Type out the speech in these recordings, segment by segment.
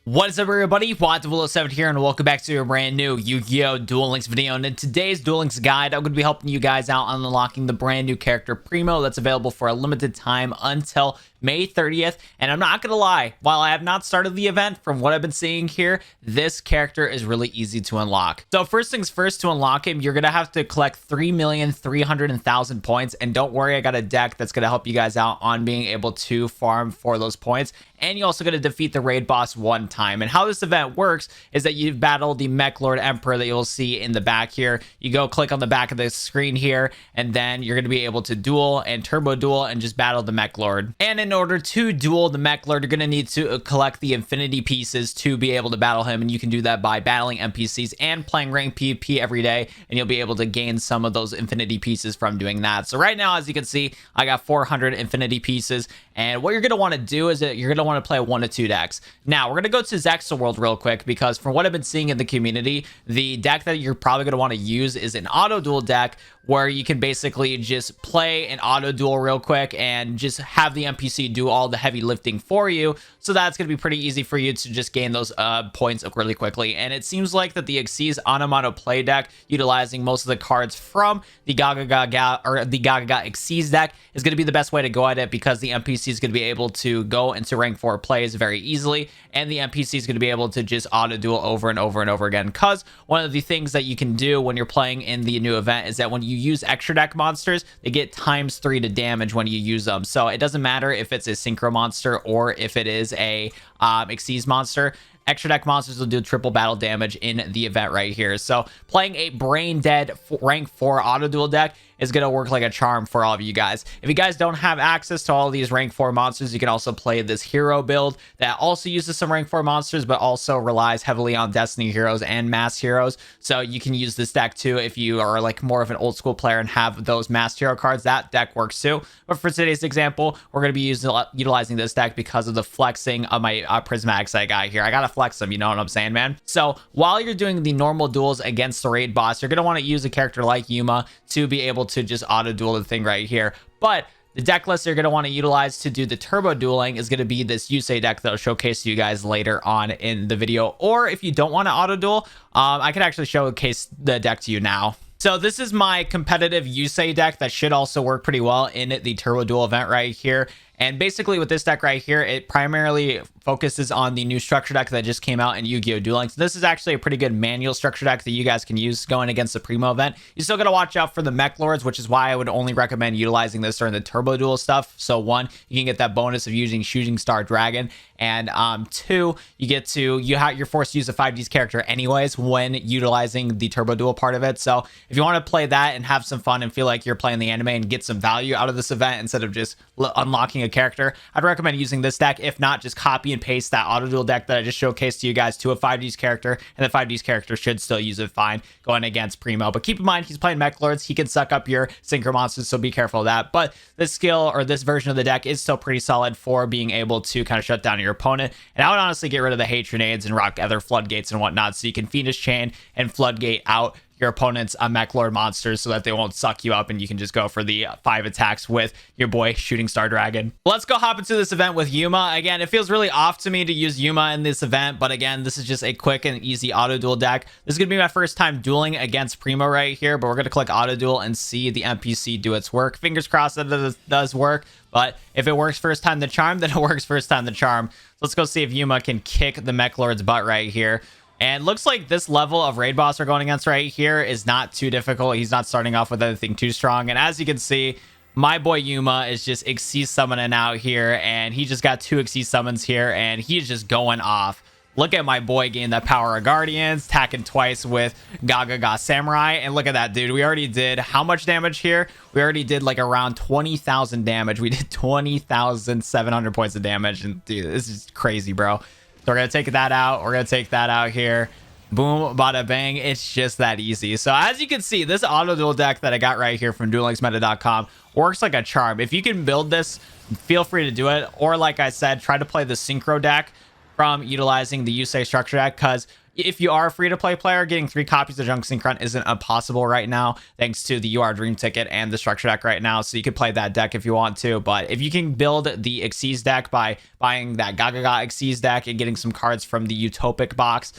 What is up, everybody? Watt007 here, and welcome back to a brand new Yu-Gi-Oh! Duel Links video. And in today's Duel Links guide, I'm going to be helping you guys out on unlocking the brand new character Primo that's available for a limited time until May 30th. And I'm not going to lie, while I have not started the event, from what I've been seeing here, this character is really easy to unlock. So first things first, to unlock him, you're going to have to collect 3,300,000 points. And don't worry, I got a deck that's going to help you guys out on being able to farm for those points. And you also got to defeat the raid boss one time. And how this event works is that you battle the Mech Lord Emperor that you'll see in the back here. You go click on the back of the screen here, and then you're going to be able to duel and turbo duel and just battle the Mech Lord. And in order to duel the Mech Lord, you're going to need to collect the infinity pieces to be able to battle him. And you can do that by battling NPCs and playing ranked PvP every day. And you'll be able to gain some of those infinity pieces from doing that. So right now, as you can see, I got 400 infinity pieces. And what you're going to want to do is that you're going to want to play 1 to 2 decks. Now, we're going to go to Zextra World real quick, because from what I've been seeing in the community, the deck that you're probably going to want to use is an auto duel deck, where you can basically just play an auto duel real quick and just have the NPC do all the heavy lifting for you. So that's going to be pretty easy for you to just gain those points really quickly. And it seems like that the Xyz Onomato play deck, utilizing most of the cards from the Gaga Xyz deck, is going to be the best way to go at it, because the NPC is going to be able to go into rank 4 plays very easily, and the NPC is going to be able to just auto duel over and over and over again. Because one of the things that you can do when you're playing in the new event is that when you use extra deck monsters, they get ×3 to damage when you use them. So it doesn't matter if it's a synchro monster or if it is a Xyz monster. Extra deck monsters will do triple battle damage in the event right here. So playing a brain dead rank 4 auto duel deck is going to work like a charm for all of you guys. If you guys don't have access to all these rank 4 monsters, you can also play this hero build that also uses some rank 4 monsters, but also relies heavily on Destiny heroes and mass heroes. So you can use this deck too if you are like more of an old school player and have those mass hero cards. That deck works too. But for today's example, we're going to be utilizing this deck because of the flexing of my prismatic side guy here. I got to flex them, you know what I'm saying, man? So while you're doing the normal duels against the raid boss, you're going to want to use a character like Yuma to be able to just auto duel the thing right here. But the deck list you're going to want to utilize to do the turbo dueling is going to be this Yusei deck that I'll showcase to you guys later on in the video. Or if you don't want to auto duel, I can actually showcase the deck to you now. So this is my competitive Yusei deck that should also work pretty well in the turbo duel event right here. And basically with this deck right here, it primarily focuses on the new structure deck that just came out in Yu-Gi-Oh! Duel Links. This is actually a pretty good manual structure deck that you guys can use going against the Primo event. You still got to watch out for the Mech Lords, which is why I would only recommend utilizing this during the Turbo Duel stuff. So 1, you can get that bonus of using Shooting Star Dragon. And 2, you're forced to use a 5Ds character anyways when utilizing the Turbo Duel part of it. So if you want to play that and have some fun and feel like you're playing the anime and get some value out of this event instead of just unlocking a character, I'd recommend using this deck. If not, just copy and paste that auto duel deck that I just showcased to you guys to a 5Ds character, and the 5Ds character should still use it fine going against Primo. But keep in mind, he's playing Mech Lords. He can suck up your synchro monsters, so be careful of that. But this skill, or this version of the deck, is still pretty solid for being able to kind of shut down your opponent. And I would honestly get rid of the hate grenades and rock other floodgates and whatnot, so you can Fiendish Chain and floodgate out your opponent's Mech Lord monsters so that they won't suck you up, and you can just go for the 5 attacks with your boy Shooting Star Dragon. Let's go hop into this event with Yuma. Again, it feels really off to me to use Yuma in this event, but again, this is just a quick and easy auto duel deck. This is gonna be my first time dueling against Primo right here, but we're gonna click auto duel and see the NPC do its work. Fingers crossed that it does work, but if it works first time the charm, then it works first time the charm. So let's go see if Yuma can kick the Mech Lord's butt right here. And looks like this level of raid boss we're going against right here is not too difficult. He's not starting off with anything too strong. And as you can see, my boy Yuma is just Xyz summoning out here. And he just got 2 Xyz summons here. And he's just going off. Look at my boy gain that power of Guardians, attacking twice with Gaga Samurai. And look at that, dude. We already did how much damage here? We already did like around 20,000 damage. We did 20,700 points of damage. And dude, this is crazy, bro. So we're going to take that out. We're going to take that out here. Boom, bada bang. It's just that easy. So as you can see, this auto duel deck that I got right here from duellinksmeta.com works like a charm. If you can build this, feel free to do it. Or like I said, try to play the synchro deck from utilizing the Yusei structure deck, because if you are a free-to-play player, getting 3 copies of Junk Synchron isn't impossible right now, thanks to the UR Dream Ticket and the structure deck right now. So you could play that deck if you want to. But if you can build the Xyz deck by buying that Gagaga Xyz deck and getting some cards from the Utopic box,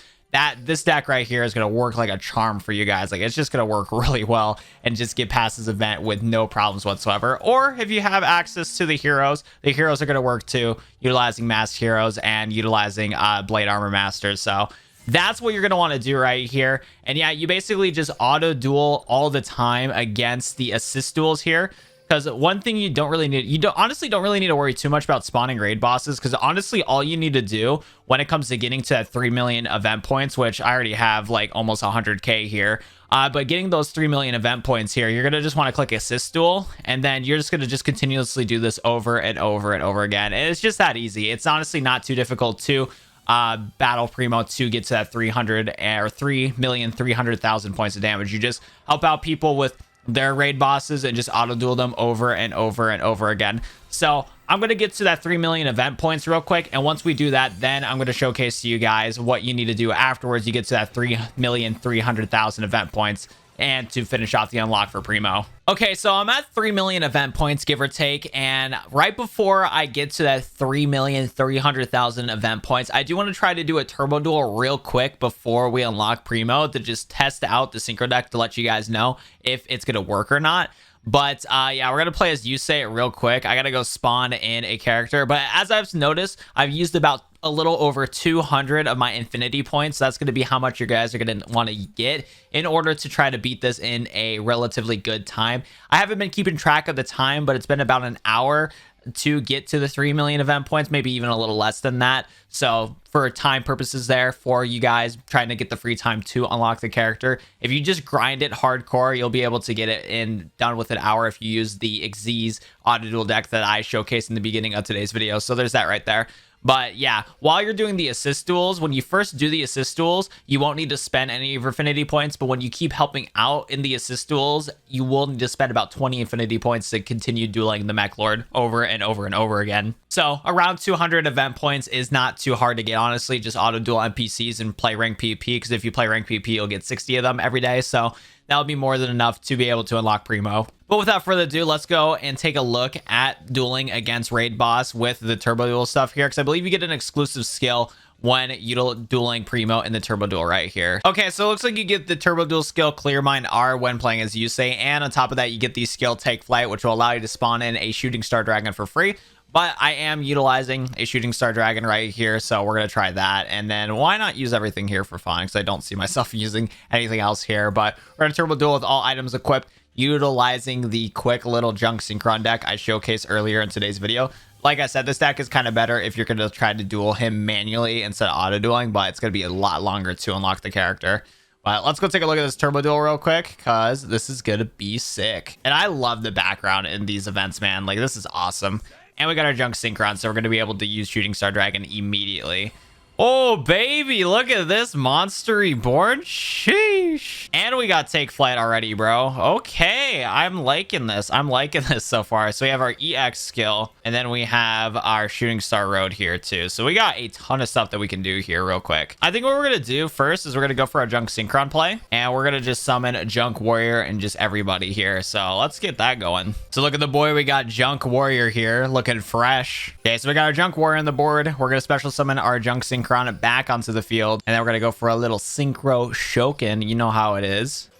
this deck right here is going to work like a charm for you guys. Like, it's just going to work really well and just get past this event with no problems whatsoever. Or if you have access to the heroes are going to work too, utilizing Masked Heroes and utilizing Blade Armor Masters. So that's what you're going to want to do right here. And yeah, you basically just auto duel all the time against the assist duels here. Because one thing you don't really need, honestly don't really need to worry too much about spawning raid bosses, because honestly all you need to do when it comes to getting to that 3 million event points, which I already have like almost 100k here, but getting those 3 million event points here, you're gonna just want to click assist duel, and then you're just gonna continuously do this over and over and over again. And it's just that easy. It's honestly not too difficult to battle Primo to get to that 300 or 3,300,000 points of damage. You just help out people with their raid bosses and just auto duel them over and over and over again. So I'm going to get to that 3 million event points real quick, and once we do that, then I'm going to showcase to you guys what you need to do afterwards. You get to that 3,300,000 event points and to finish off the unlock for Primo. Okay, so I'm at 3 million event points, give or take, and right before I get to that 3,300,000 event points, I do want to try to do a turbo duel real quick before we unlock Primo to just test out the synchro deck to let you guys know if it's going to work or not. But yeah, we're gonna play as Yusei real quick. I gotta go spawn in a character, but as I've noticed, I've used about a little over 200 of my infinity points. That's going to be how much you guys are going to want to get in order to try to beat this in a relatively good time. I haven't been keeping track of the time, but it's been about an hour to get to the 3 million event points, maybe even a little less than that. So for time purposes there, for you guys trying to get the free time to unlock the character, if you just grind it hardcore, you'll be able to get it done with an hour if you use the Xyz auto duel deck that I showcased in the beginning of today's video. So there's that right there. But yeah, while you're doing the assist duels, when you first do the assist duels, you won't need to spend any of your infinity points. But when you keep helping out in the assist duels, you will need to spend about 20 infinity points to continue dueling the Mech Lord over and over and over again. So around 200 event points is not too hard to get, honestly. Just auto duel NPCs and play rank PvP, because if you play rank PvP, you'll get 60 of them every day. So that would be more than enough to be able to unlock Primo. But without further ado, let's go and take a look at dueling against Raid Boss with the Turbo Duel stuff here, because I believe you get an exclusive skill when you're dueling Primo in the Turbo Duel right here. Okay, so it looks like you get the Turbo Duel skill Clear Mind R when playing as Yusei, and on top of that, you get the skill Take Flight, which will allow you to spawn in a Shooting Star Dragon for free. But I am utilizing a Shooting Star Dragon right here, so we're going to try that. And then why not use everything here for fun, because I don't see myself using anything else here. But we're going to Turbo Duel with all items equipped, utilizing the quick little Junk Synchron deck I showcased earlier in today's video. Like I said, this deck is kind of better if you're going to try to duel him manually instead of auto-dueling, but it's going to be a lot longer to unlock the character. But let's go take a look at this Turbo Duel real quick, because this is going to be sick. And I love the background in these events, man. Like, this is awesome. And we got our Junk Synchron, so we're going to be able to use Shooting Star Dragon immediately. Oh, baby, look at this monster reborn. Sheesh. And we got Take Flight already, bro. Okay, I'm liking this. I'm liking this so far. So we have our EX skill, and then we have our Shooting Star Road here too. So we got a ton of stuff that we can do here real quick. I think what we're going to do first is we're going to go for our Junk Synchron play, and we're going to just summon a Junk Warrior and just everybody here. So let's get that going. So look at the boy. We got Junk Warrior here looking fresh. Okay, so we got our Junk Warrior on the board. We're going to special summon our Junk Synchron it back onto the field, and then we're gonna go for a little synchro shoken. You know how it is.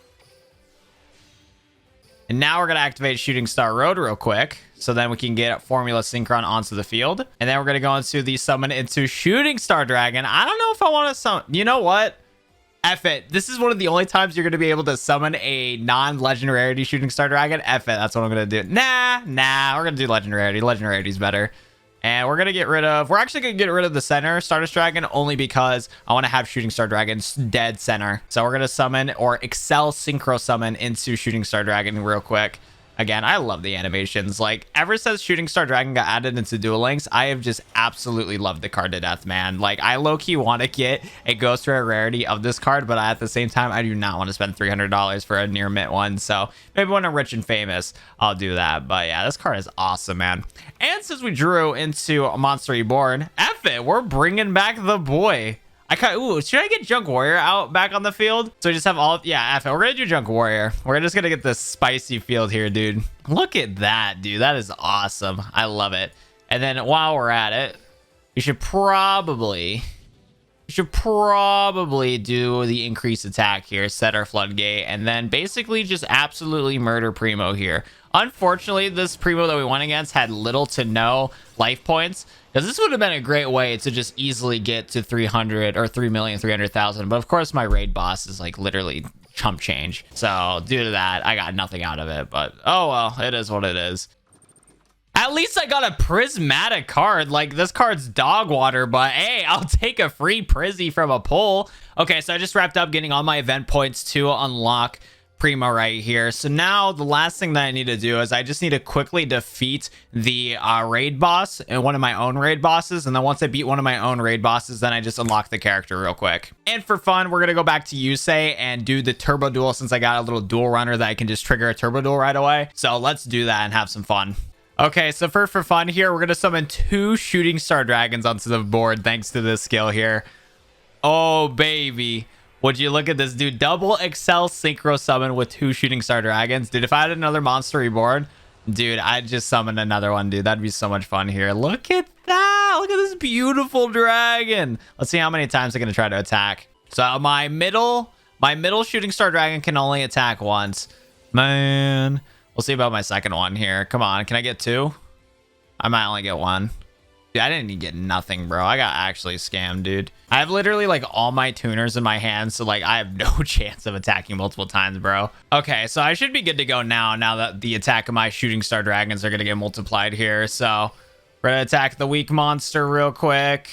And now we're gonna activate Shooting Star Road real quick, so then we can get Formula Synchron onto the field. And then we're gonna go into the summon into Shooting Star Dragon. I don't know if I want to summon. You know what? F it. This is one of the only times you're gonna be able to summon a non-legendary Shooting Star Dragon. F it. That's what I'm gonna do. Nah. We're gonna do legendary. Legendarity's better. And we're going to get rid of, we're actually going to get rid of the center Stardust Dragon only because I want to have Shooting Star Dragon's dead center. So we're going to summon or Excel Synchro Summon into Shooting Star Dragon real quick. Again, I love the animations. Like, ever since Shooting Star Dragon got added into Duel Links, I have just absolutely loved the card to death, man. Like, I low-key want to get a Ghost Rare rarity of this card, but at the same time, I do not want to spend $300 for a near mint one. So maybe when I'm rich and famous, I'll do that. But yeah, this card is awesome, man. And since we drew into Monster Reborn, F it, we're bringing back the boy. Ooh, should I get Junk Warrior out back on the field? So we just have all, yeah, F it. We're gonna do Junk Warrior. We're just gonna get this spicy field here, dude. Look at that, dude. That is awesome. I love it. And then while we're at it, you should probably do the increased attack here, set our floodgate, and then basically just absolutely murder Primo here. Unfortunately, this Primo that we went against had little to no life points, because this would have been a great way to just easily get to 300 or 3,300,000. But of course, my raid boss is like literally chump change. So due to that, I got nothing out of it. But oh well, it is what it is. At least I got a prismatic card. Like, this card's dog water, but hey, I'll take a free Prizzy from a pull. Okay, so I just wrapped up getting all my event points to unlock Primo right here. So now the last thing that I need to do is I just need to quickly defeat the raid boss and one of my own raid bosses. And then once I beat one of my own raid bosses, then I just unlock the character real quick. And for fun, we're going to go back to Yusei and do the turbo duel, since I got a little duel runner that I can just trigger a turbo duel right away. So let's do that and have some fun. Okay, so for fun here, we're going to summon 2 Shooting Star Dragons onto the board thanks to this skill here. Oh, baby. Would you look at this, dude? Double Excel Synchro Summon with 2 Shooting Star Dragons. Dude, if I had another Monster Reborn, dude, I'd just summon another one, dude. That'd be so much fun here. Look at that. Look at this beautiful dragon. Let's see how many times they're going to try to attack. So my middle Shooting Star Dragon can only attack once. Man. We'll see about my second one here. Come on, can I get 2? I might only get 1. Dude, I didn't even get nothing, bro. I got actually scammed, dude. I have literally like all my tuners in my hands, so like I have no chance of attacking multiple times, bro. Okay, so I should be good to go now that the attack of my Shooting Star Dragons are gonna get multiplied here. So we're gonna attack the weak monster real quick,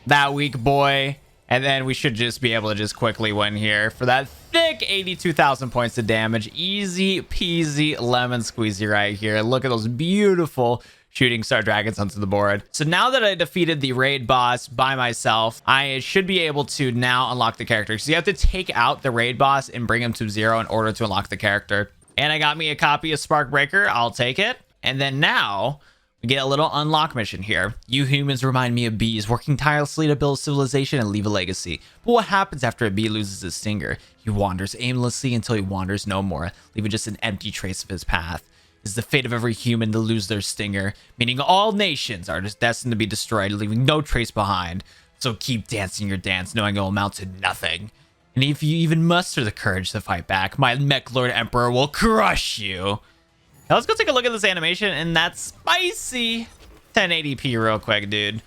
that weak boy, and then we should just be able to just quickly win here for that thick 82,000 points of damage. Easy peasy lemon squeezy right here. Look at those beautiful Shooting Star Dragons onto the board. So now that I defeated the raid boss by myself, I should be able to now unlock the character. So you have to take out the raid boss and bring him to 0 in order to unlock the character. And I got me a copy of Spark Breaker. I'll take it. And then now we get a little unlock mission here. You humans remind me of bees working tirelessly to build civilization and leave a legacy. But what happens after a bee loses his stinger? He wanders aimlessly until he wanders no more, leaving just an empty trace of his path. It is the fate of every human to lose their stinger, meaning all nations are just destined to be destroyed, leaving no trace behind. So keep dancing your dance, knowing it will amount to nothing. And if you even muster the courage to fight back, my Mech Lord Emperor will crush you. Now let's go take a look at this animation, and that's spicy 1080p real quick, dude.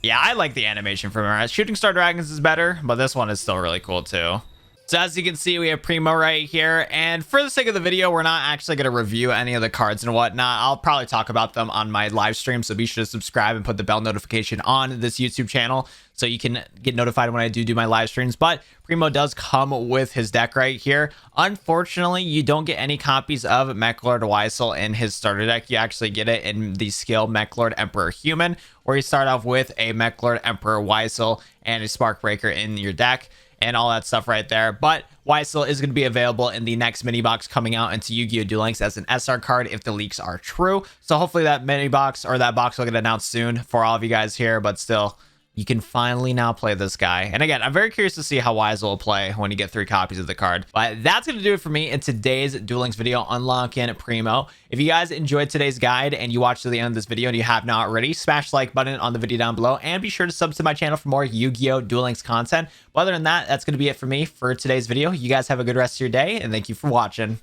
Yeah, I like the animation from her. Shooting Star Dragons is better, but this one is still really cool too. So as you can see, we have Primo right here. And for the sake of the video, we're not actually going to review any of the cards and whatnot. I'll probably talk about them on my live stream. So be sure to subscribe and put the bell notification on this YouTube channel so you can get notified when I do my live streams. But Primo does come with his deck right here. Unfortunately, you don't get any copies of Mech Lord Weisel in his starter deck. You actually get it in the skill Mech Lord Emperor Human, where you start off with a Mech Lord Emperor Weisel and a Spark Breaker in your deck and all that stuff right there. But Weisel is going to be available in the next mini box coming out into Yu-Gi-Oh! Duel Links as an SR card if the leaks are true. So hopefully that mini box or that box will get announced soon for all of you guys here, but still, you can finally now play this guy. And again, I'm very curious to see how Weisel will play when you get 3 copies of the card. But that's going to do it for me in today's Duel Links video, unlocking Primo. If you guys enjoyed today's guide and you watched to the end of this video and you have not already, smash the like button on the video down below and be sure to sub to my channel for more Yu-Gi-Oh! Duel Links content. But other than that, that's going to be it for me for today's video. You guys have a good rest of your day and thank you for watching.